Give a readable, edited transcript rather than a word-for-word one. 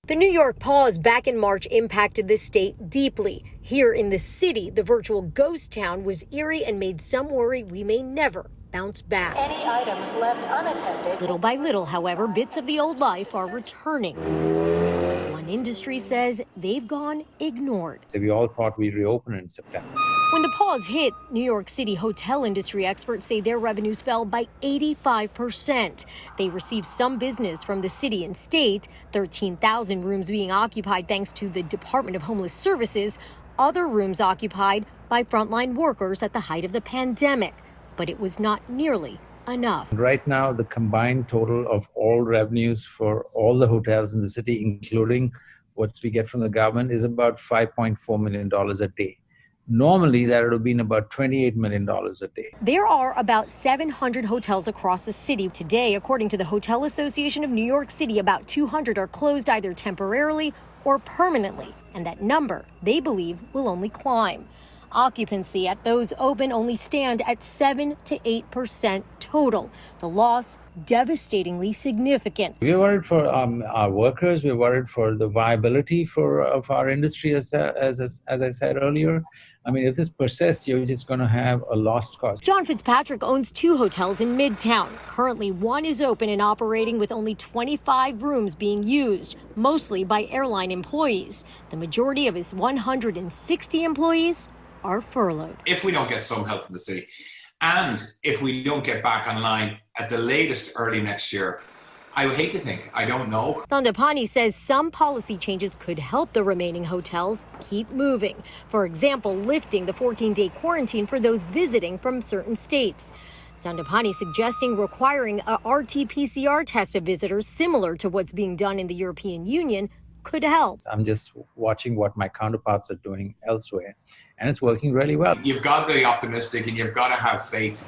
The New York pause back in March impacted the state deeply. Here in the city, the virtual ghost town was eerie and made some worry we may never bounce back. Any items left unattended. Little by little, however, bits of the old life are returning. One industry says they've gone ignored. So we all thought we'd reopen in September. When the pause hit, New York City hotel industry experts say their revenues fell by 85%. They received some business from the city and state, 13,000 rooms being occupied thanks to the Department of Homeless Services, other rooms occupied by frontline workers at the height of the pandemic. But it was not nearly enough. Right now, the combined total of all revenues for all the hotels in the city, including what we get from the government, is about $5.4 million a day. Normally, that would have been about $28 million a day. There are about 700 hotels across the city. Today, according to the Hotel Association of New York City, about 200 are closed either temporarily or permanently. And that number, they believe, will only climb. Occupancy at those open only stand at 7 to 8% total. The loss devastatingly significant. We're worried for our workers. We're worried for the viability of our industry, as I said earlier. I mean, if this persists, you're just going to have a lost cause. John Fitzpatrick owns 2 hotels in Midtown. Currently, one is open and operating with only 25 rooms being used, mostly by airline employees. The majority of his 160 employees are furloughed. If we don't get some help from the city, and if we don't get back online at the latest early next year, I would hate to think, I don't know. Thandapani says some policy changes could help the remaining hotels keep moving. For example, lifting the 14-day quarantine for those visiting from certain states. Thandapani suggesting requiring a RT-PCR test of visitors similar to what's being done in the European Union could help. I'm just watching what my counterparts are doing elsewhere, and it's working really well. You've got to be optimistic and you've got to have faith.